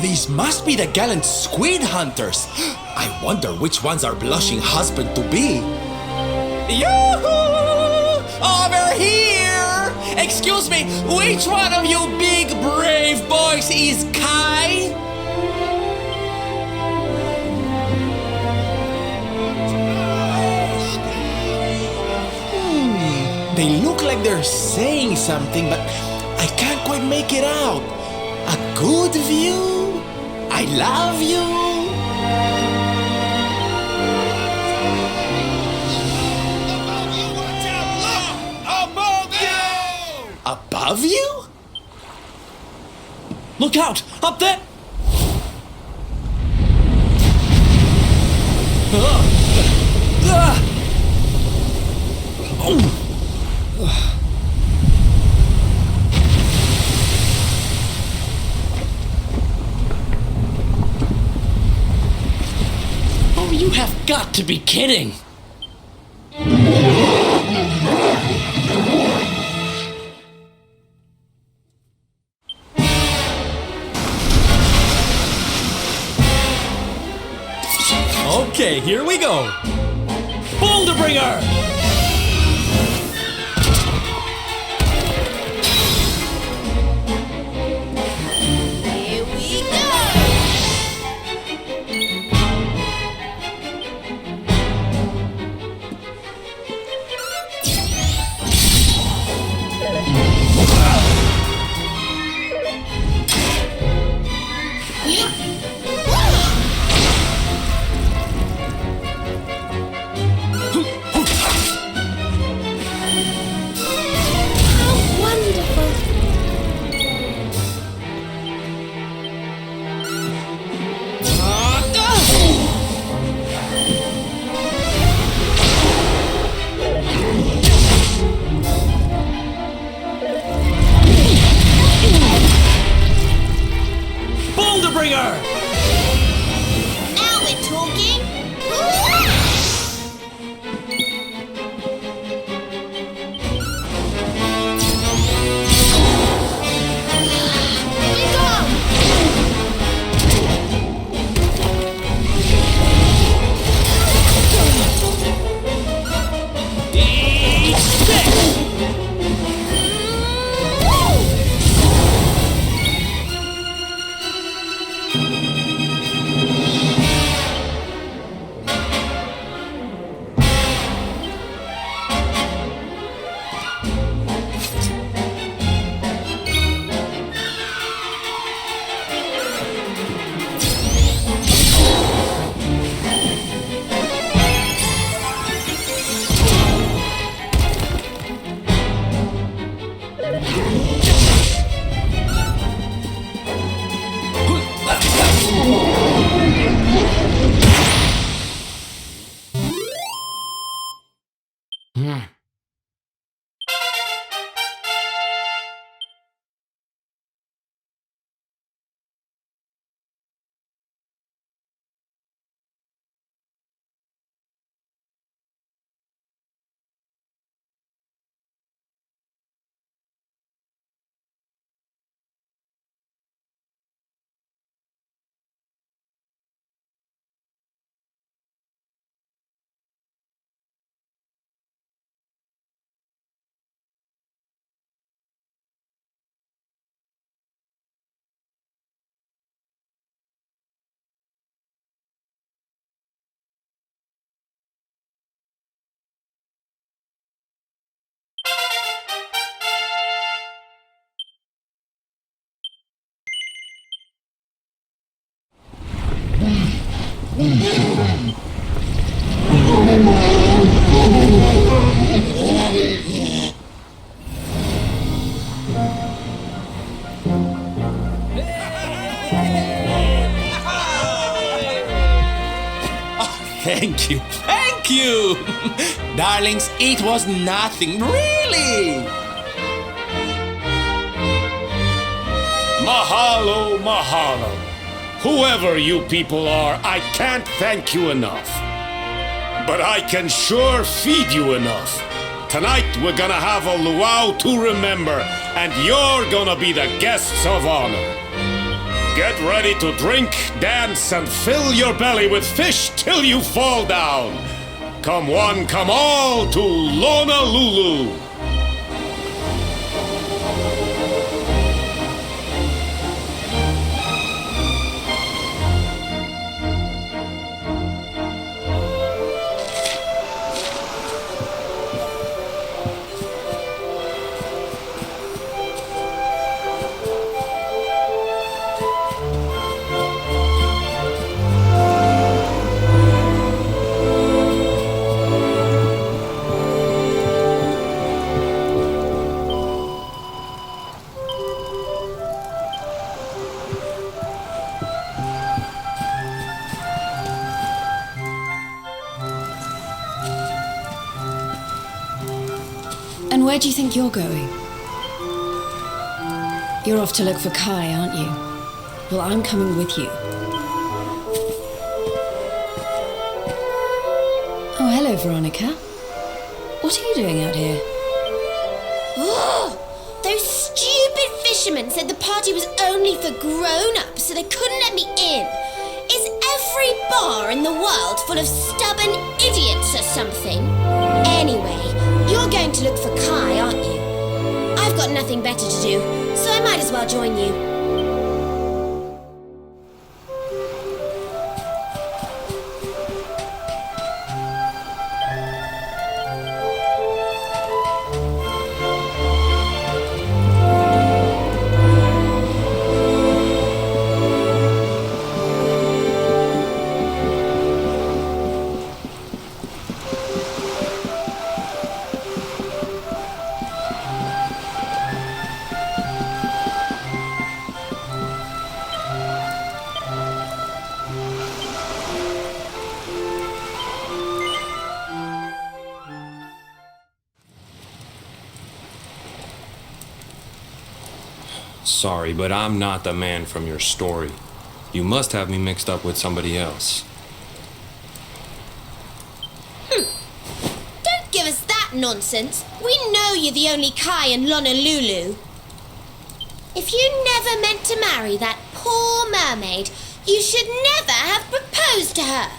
These must be the gallant squid hunters. I wonder which ones are blushing husband-to-be. Yoo-hoo! Over here! Excuse me, which one of you big brave boys is Kai? They look like they're saying something, but I can't quite make it out. A good view? I love you? Above you! Above you? Look out! Up there! Oh, you have got to be kidding! Okay, here we go! Boulder Bringer! Here we go! How wonderful! Boulder Bringer! Now we're talking! Here we go! Thank you, thank you! Darlings, it was nothing, really! Mahalo, mahalo. Whoever you people are, I can't thank you enough. But I can sure feed you enough. Tonight we're gonna have a luau to remember, and you're gonna be the guests of honor. Get ready to drink, dance, and fill your belly with fish till you fall down. Come one, come all to Lonalulu. And where do you think you're going? You're off to look for Kai, aren't you? Well, I'm coming with you. Oh, hello, Veronica. What are you doing out here? Oh, those stupid fishermen said the party was only for grown-ups, so they couldn't let me in. Is every bar in the world full of stubborn idiots or something? Anyway, you're going to look for Kai, aren't you? I've got nothing better to do, so I might as well join you. Sorry, but I'm not the man from your story. You must have me mixed up with somebody else. Don't give us that nonsense. We know you're the only Kai in Lonalulu. If you never meant to marry that poor mermaid, you should never have proposed to her.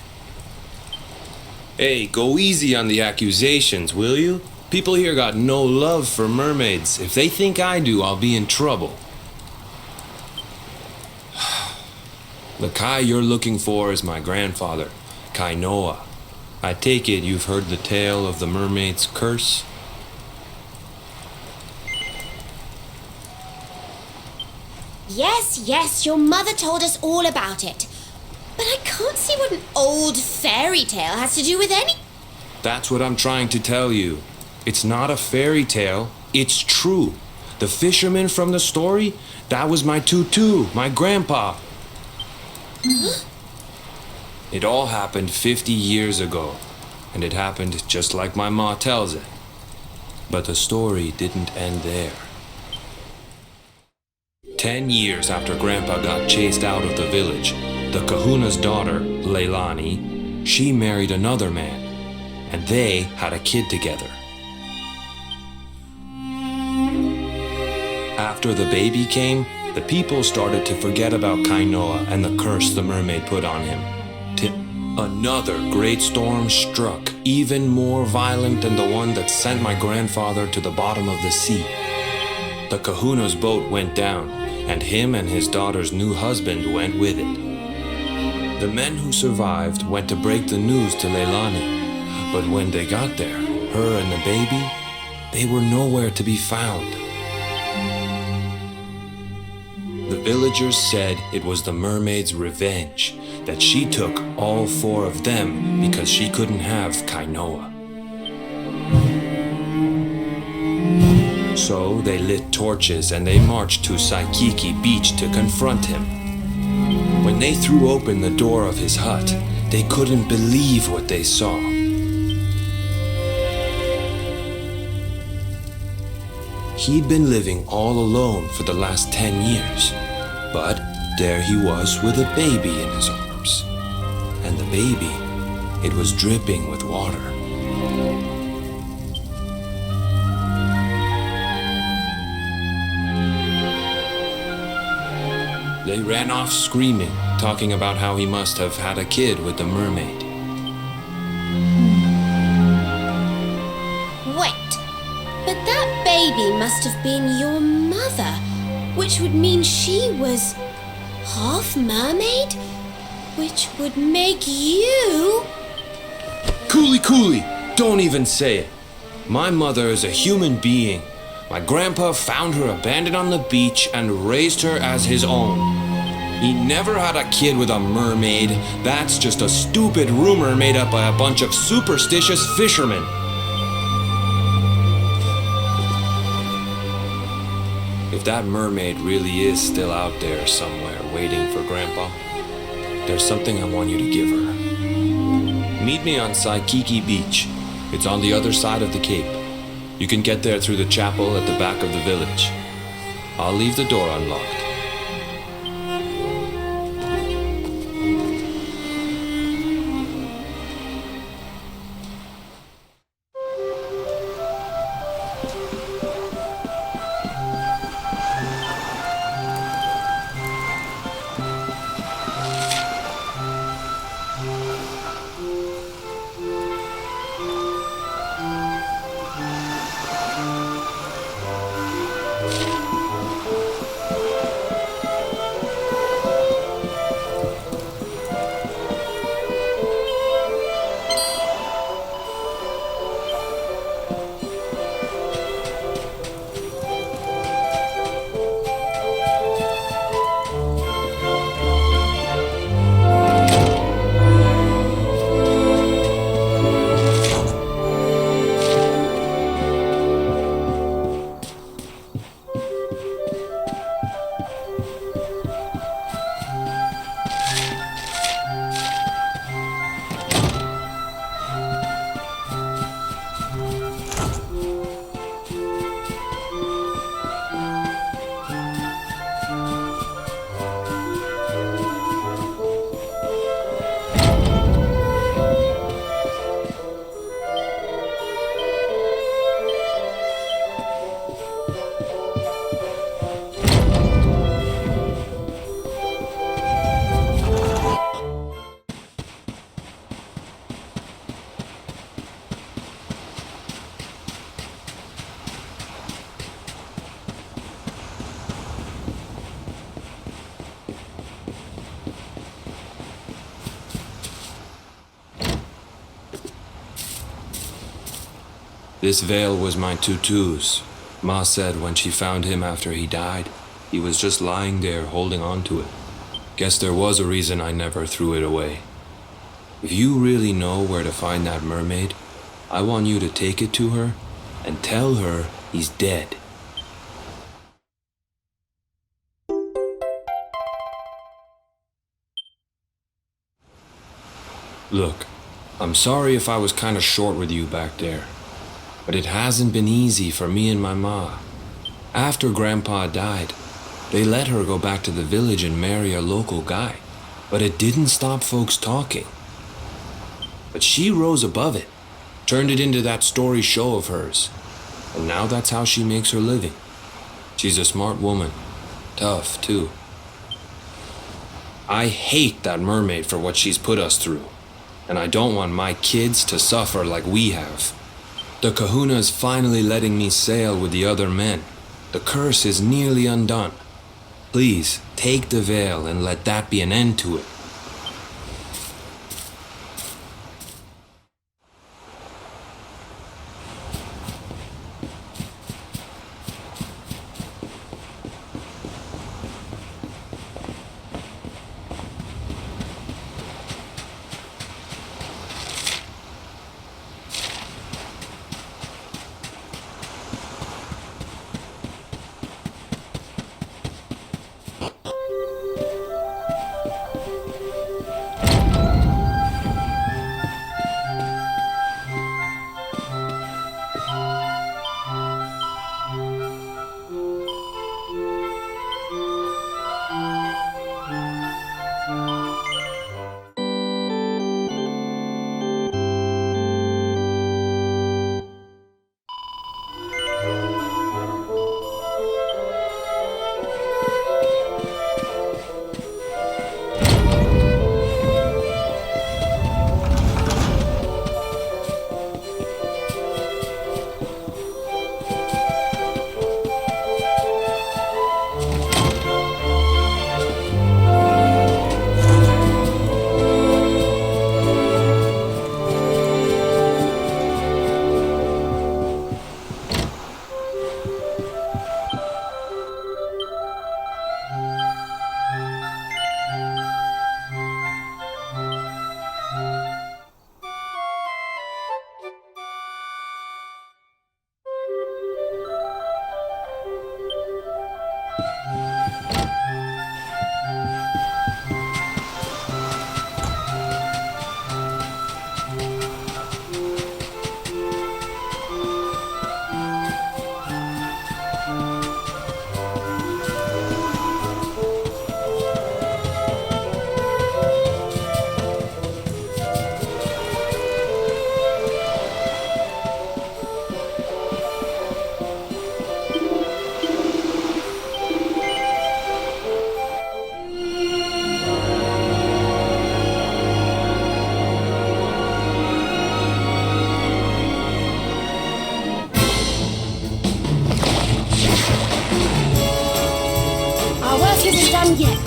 Hey, go easy on the accusations, will you? People here got no love for mermaids. If they think I do, I'll be in trouble. The Kai you're looking for is my grandfather, Kainoa. I take it you've heard the tale of the mermaid's curse? Yes, your mother told us all about it. But I can't see what an old fairy tale has to do with any... That's what I'm trying to tell you. It's not a fairy tale, it's true. The fisherman from the story, that was my tutu, my grandpa. Huh? It all happened 50 years ago, and it happened just like my ma tells it. But the story didn't end there. 10 years after Grandpa got chased out of the village, the kahuna's daughter, Leilani, she married another man, and they had a kid together. After the baby came, the people started to forget about Kainoa and the curse the mermaid put on him. Till another great storm struck, even more violent than the one that sent my grandfather to the bottom of the sea. The kahuna's boat went down, and him and his daughter's new husband went with it. The men who survived went to break the news to Leilani, but when they got there, her and the baby, they were nowhere to be found. The villagers said it was the mermaid's revenge, that she took all 4 of them because she couldn't have Kainoa. So they lit torches and they marched to Saikiki Beach to confront him. When they threw open the door of his hut, they couldn't believe what they saw. He'd been living all alone for the last 10 years. But there he was with a baby in his arms. And the baby, it was dripping with water. They ran off screaming, talking about how he must have had a kid with the mermaid. Wait, but that baby must have been your mother, which would mean she was half mermaid, which would make you... Coolie, don't even say it. My mother is a human being. My grandpa found her abandoned on the beach and raised her as his own. He never had a kid with a mermaid. That's just a stupid rumor made up by a bunch of superstitious fishermen. If that mermaid really is still out there somewhere waiting for Grandpa, there's something I want you to give her. Meet me on Saikiki Beach. It's on the other side of the cape. You can get there through the chapel at the back of the village. I'll leave the door unlocked. This veil was my tutu's. Ma said when she found him after he died, he was just lying there holding on to it. Guess there was a reason I never threw it away. If you really know where to find that mermaid, I want you to take it to her and tell her he's dead. Look, I'm sorry if I was kinda short with you back there. But it hasn't been easy for me and my ma. After Grandpa died, they let her go back to the village and marry a local guy. But it didn't stop folks talking. But she rose above it, turned it into that story show of hers. And now that's how she makes her living. She's a smart woman. Tough, too. I hate that mermaid for what she's put us through. And I don't want my kids to suffer like we have. The kahuna's finally letting me sail with the other men. The curse is nearly undone. Please, take the veil and let that be an end to it. Isn't done yet.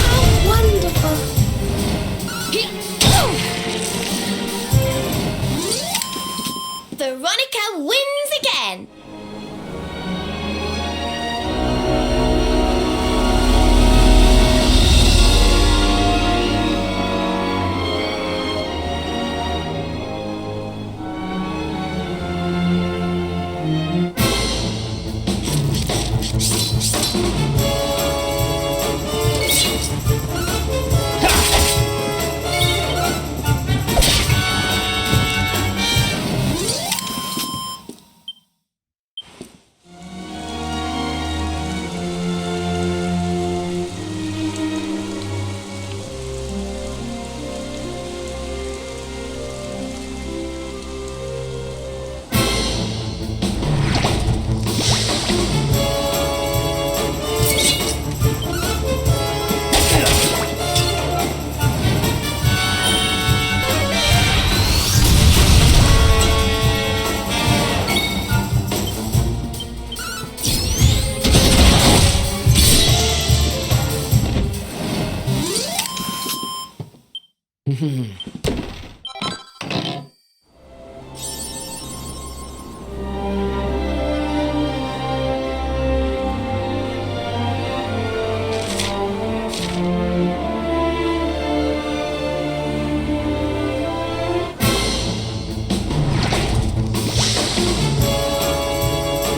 How wonderful. Veronica wins again.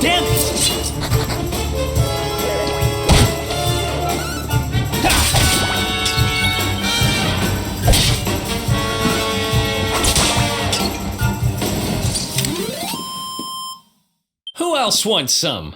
Damn it! Who else wants some?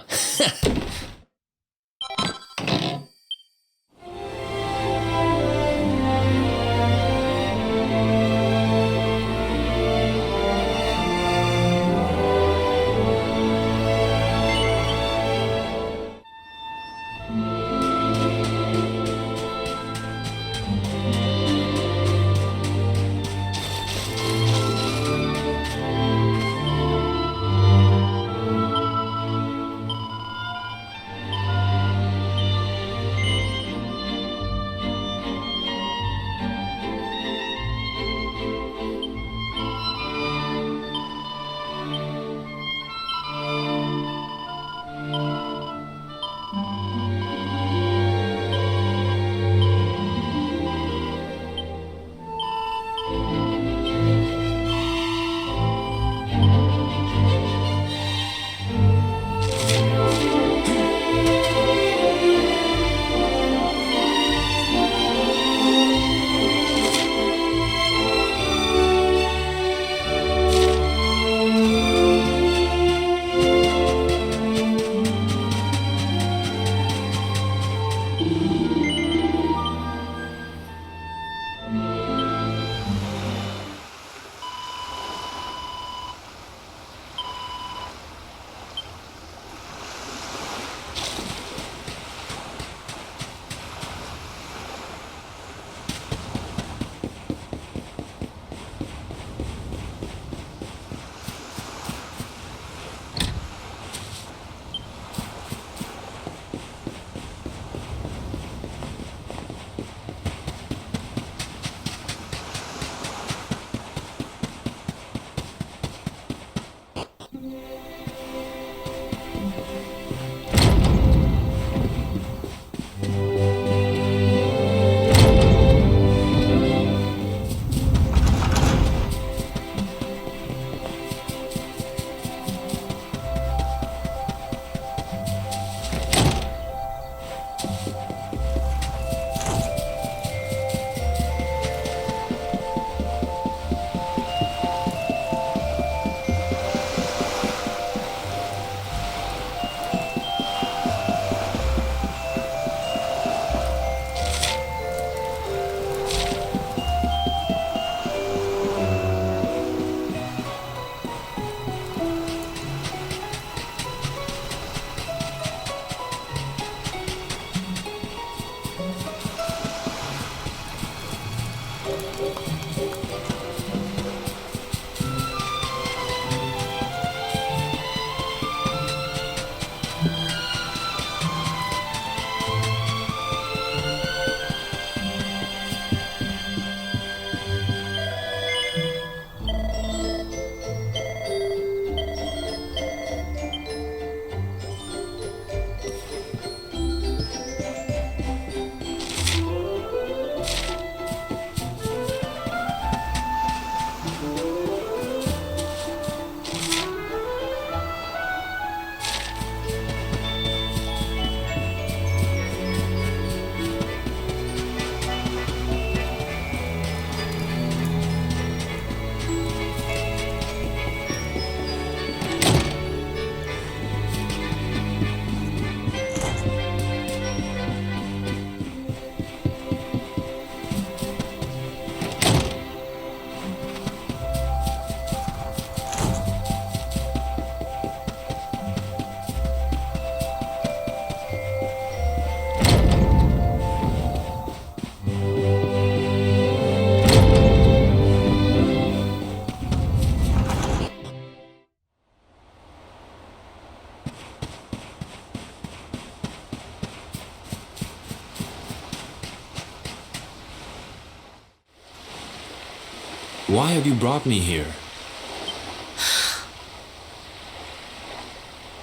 Why have you brought me here?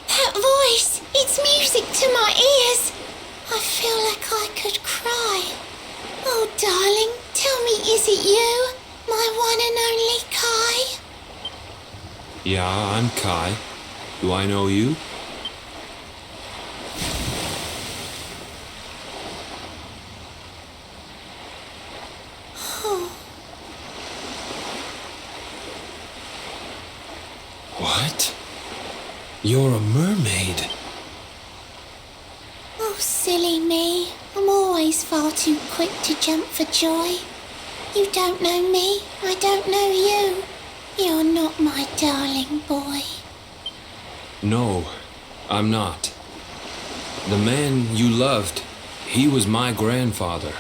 That voice! It's music to my ears! I feel like I could cry. Oh, darling, tell me, is it you? My one and only Kai? Yeah, I'm Kai. Do I know you? What? You're a mermaid. Oh, silly me. I'm always far too quick to jump for joy. You don't know me, I don't know you. You're not my darling boy. No, I'm not. The man you loved, he was my grandfather.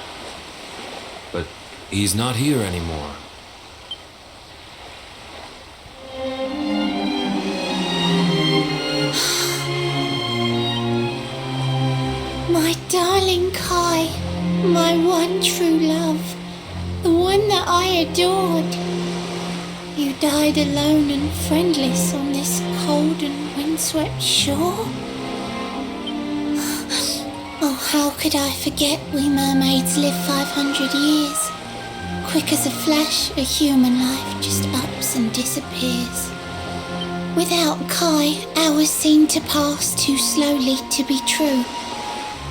But he's not here anymore. My darling Kai, my one true love, the one that I adored. You died alone and friendless on this cold and windswept shore. Oh, how could I forget we mermaids live 500 years? Quick as a flash, a human life just ups and disappears. Without Kai, hours seem to pass too slowly to be true.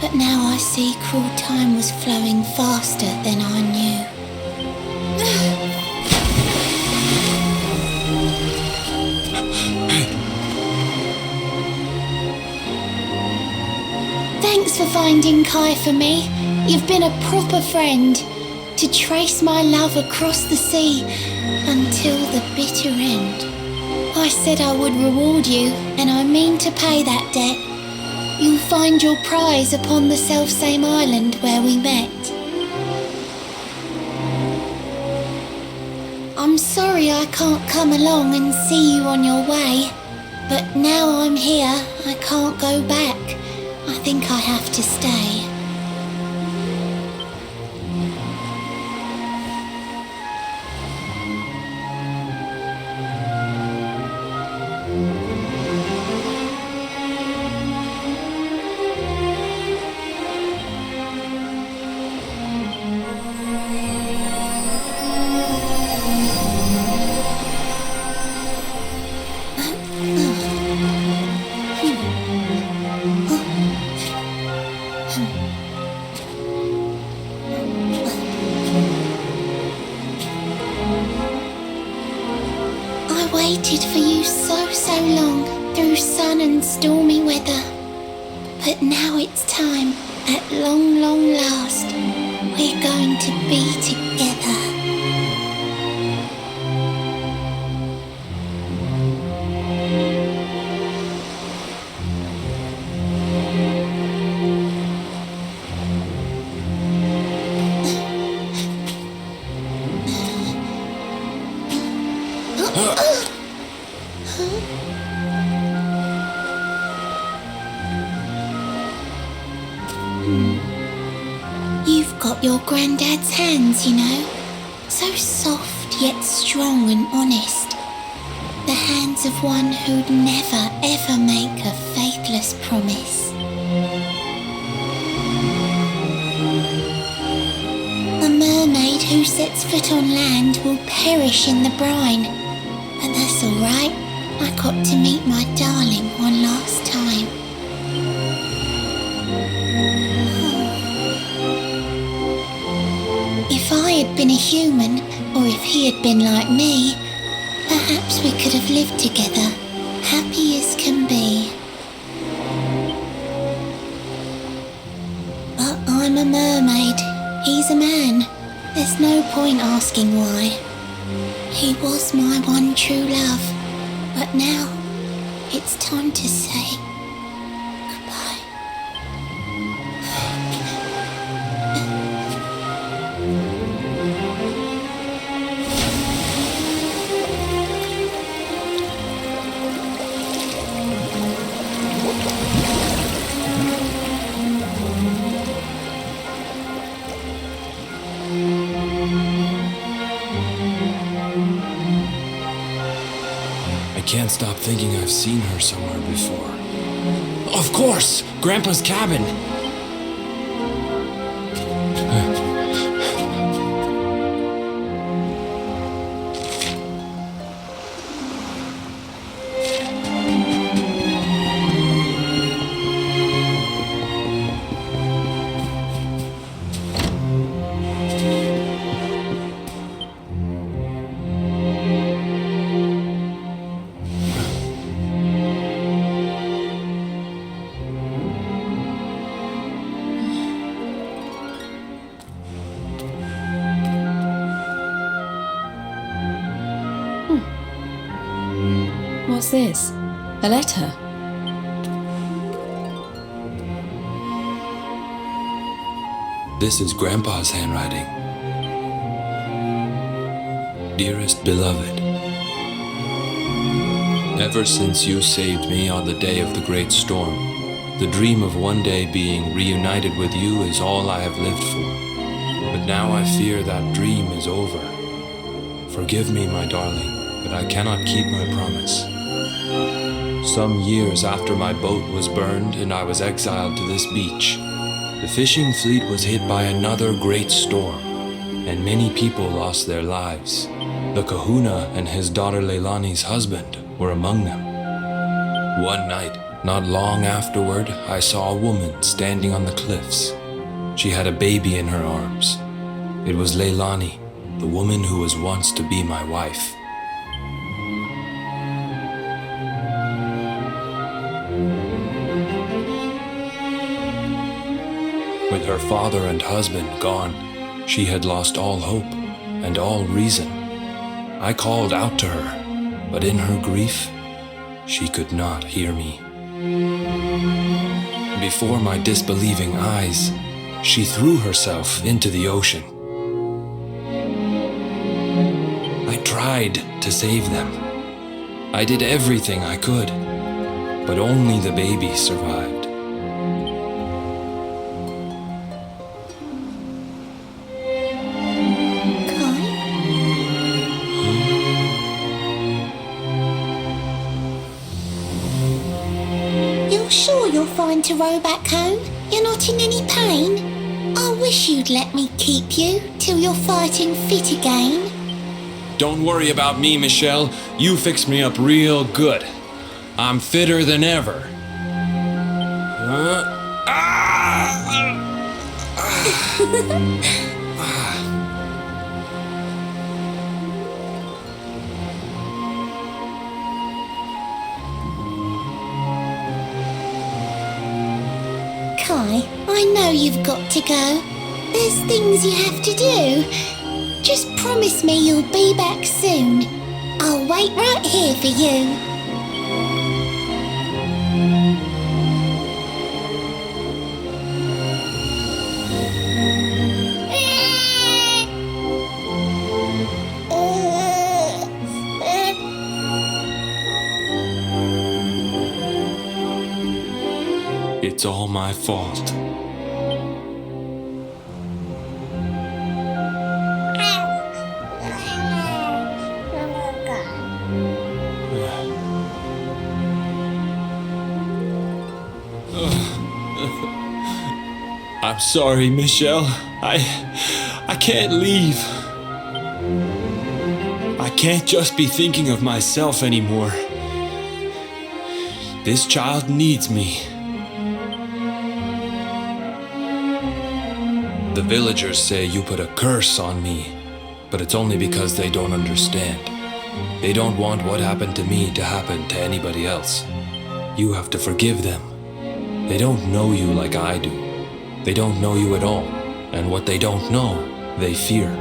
But now I see cruel time was flowing faster than I knew. Thanks for finding Kai for me. You've been a proper friend. To trace my love across the sea until the bitter end. I said I would reward you, and I mean to pay that debt. You'll find your prize upon the selfsame island where we met. I'm sorry I can't come along and see you on your way, but now I'm here, I can't go back. I think I have to stay. I waited for you so long, through sun and stormy weather. But now it's time, at long last, we're going to be together. You've got your granddad's hands, you know. So soft yet strong and honest. The hands of one who'd never ever make a faithless promise. A mermaid who sets foot on land will perish in the brine. But that's alright, I got to meet my darling one last time. If I had been a human, or if he had been like me, perhaps we could have lived together, happy as can be. But I'm a mermaid, he's a man. There's no point asking why. He was my one true love, but now it's time to say goodbye. can't stop thinking I've seen her somewhere before. Of course! Grandpa's cabin! What's this? A letter? This is Grandpa's handwriting. Dearest beloved, ever since you saved me on the day of the great storm, the dream of one day being reunited with you is all I have lived for. But now I fear that dream is over. Forgive me, my darling, but I cannot keep my promise. Some years after my boat was burned and I was exiled to this beach, the fishing fleet was hit by another great storm, and many people lost their lives. The kahuna and his daughter Leilani's husband were among them. One night, not long afterward, I saw a woman standing on the cliffs. She had a baby in her arms. It was Leilani, the woman who was once to be my wife. With her father and husband gone, she had lost all hope and all reason. I called out to her, but in her grief, she could not hear me. Before my disbelieving eyes, she threw herself into the ocean. I tried to save them. I did everything I could, but only the baby survived. To row back home? You're not in any pain? I wish you'd let me keep you till you're fighting fit again. Don't worry about me, Michelle. You fixed me up real good. I'm fitter than ever. Kai, I know you've got to go. There's things you have to do. Just promise me you'll be back soon. I'll wait right here for you. It's all my fault. I'm sorry, Michelle. I can't leave. I can't just be thinking of myself anymore. This child needs me. The villagers say you put a curse on me, but it's only because they don't understand. They don't want what happened to me to happen to anybody else. You have to forgive them. They don't know you like I do. They don't know you at all, and what they don't know, they fear.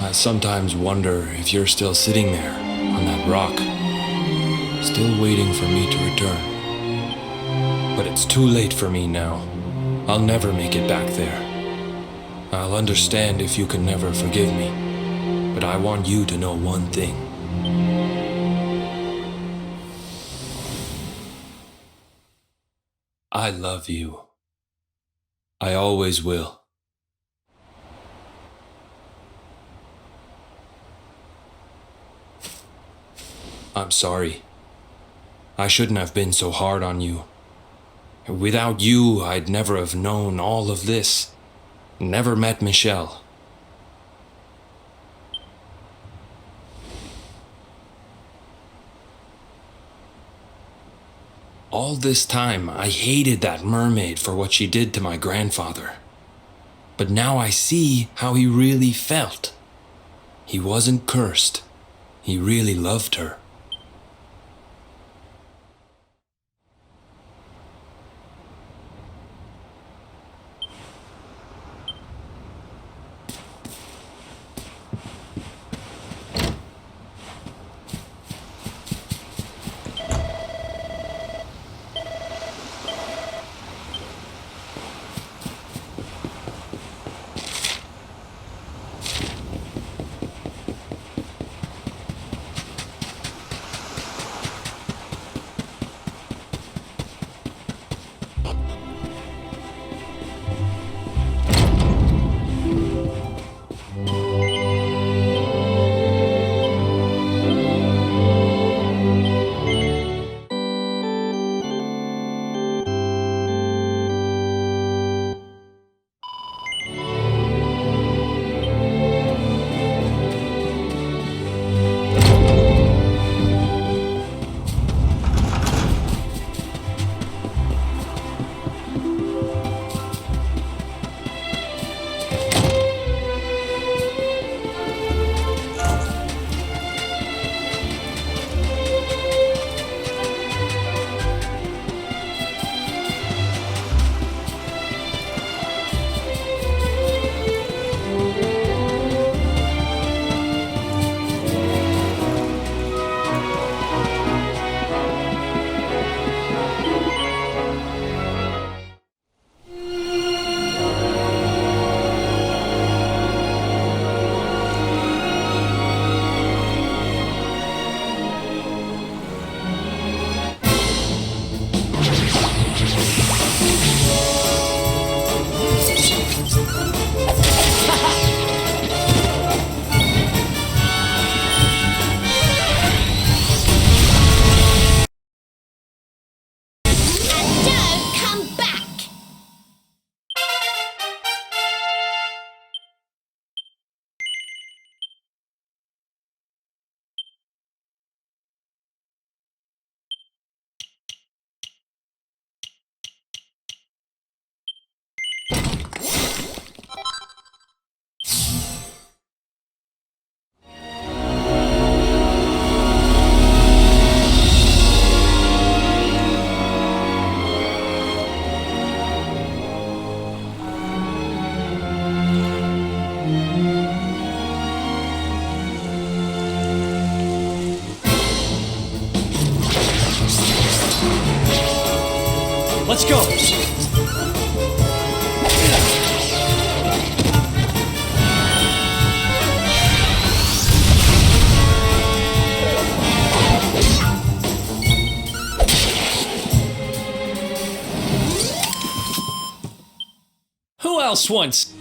I sometimes wonder if you're still sitting there on that rock, still waiting for me to return. But it's too late for me now. I'll never make it back there. I'll understand if you can never forgive me, but I want you to know one thing. I love you. I always will. I'm sorry. I shouldn't have been so hard on you. Without you, I'd never have known all of this. Never met Michelle. All this time, I hated that mermaid for what she did to my grandfather. But now I see how he really felt. He wasn't cursed. He really loved her. Let's go! Who else wants...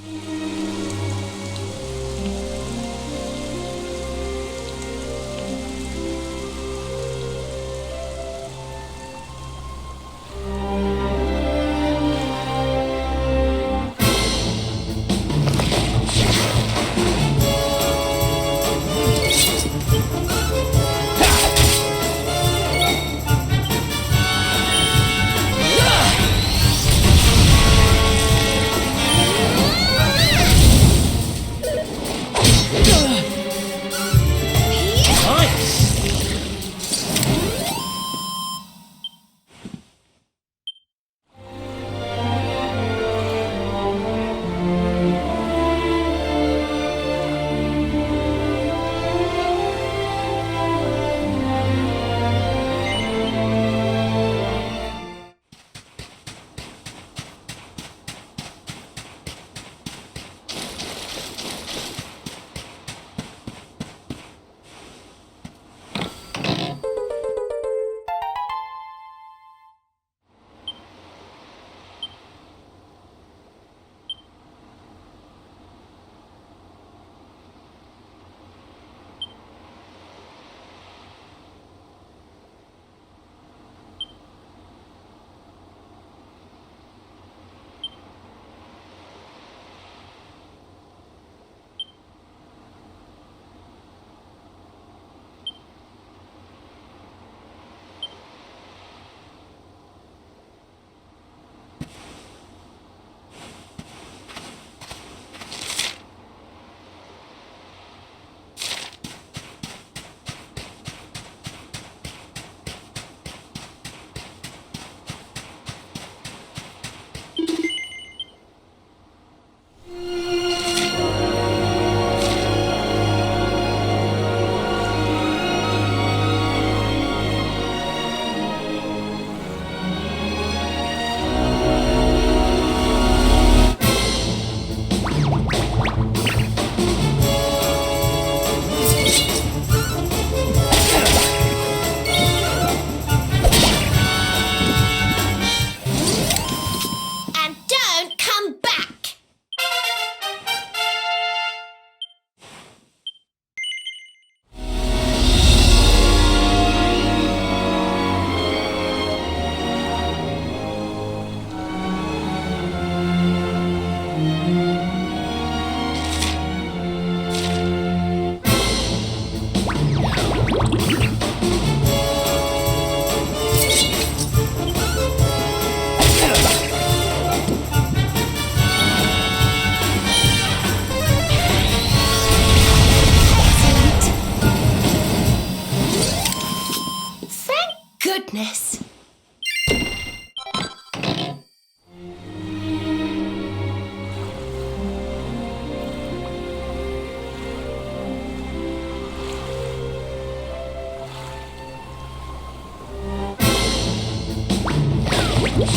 Let's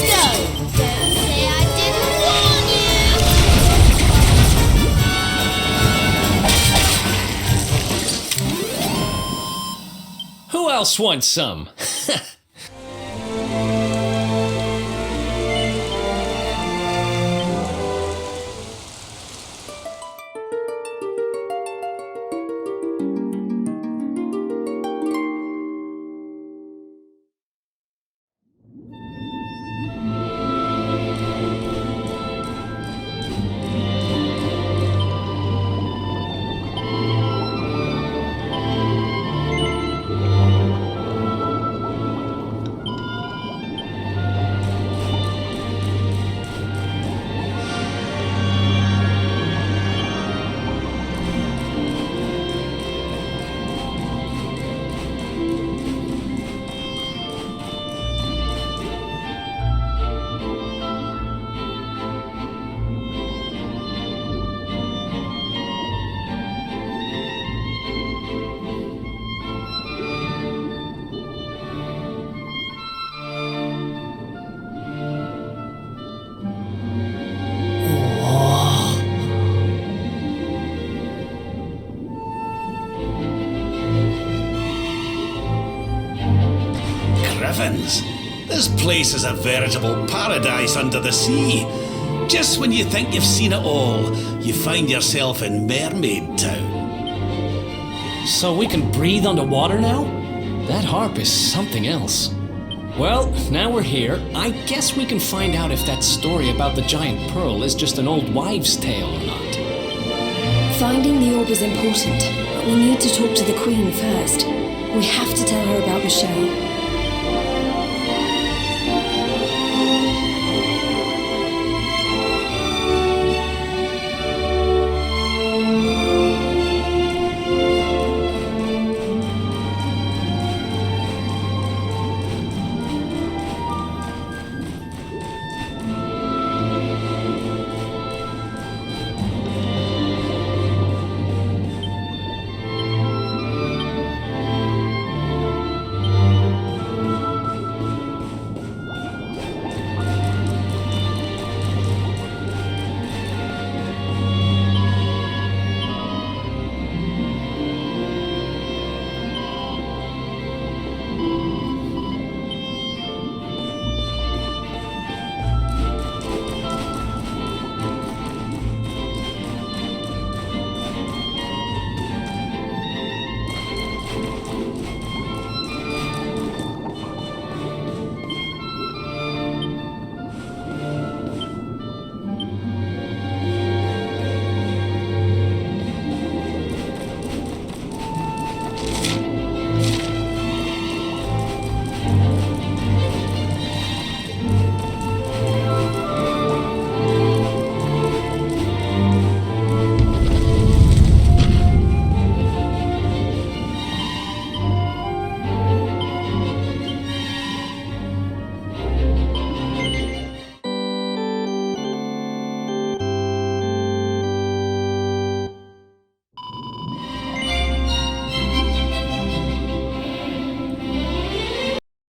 go! Don't say I didn't warn you! Who else wants some? Griffins, this place is a veritable paradise under the sea. Just when you think you've seen it all, you find yourself in Mermaid Town. So we can breathe underwater now? That harp is something else. Well, now we're here, I guess we can find out if that story about the giant pearl is just an old wives' tale or not. Finding the orb is important, but we need to talk to the Queen first. We have to tell her about Michelle.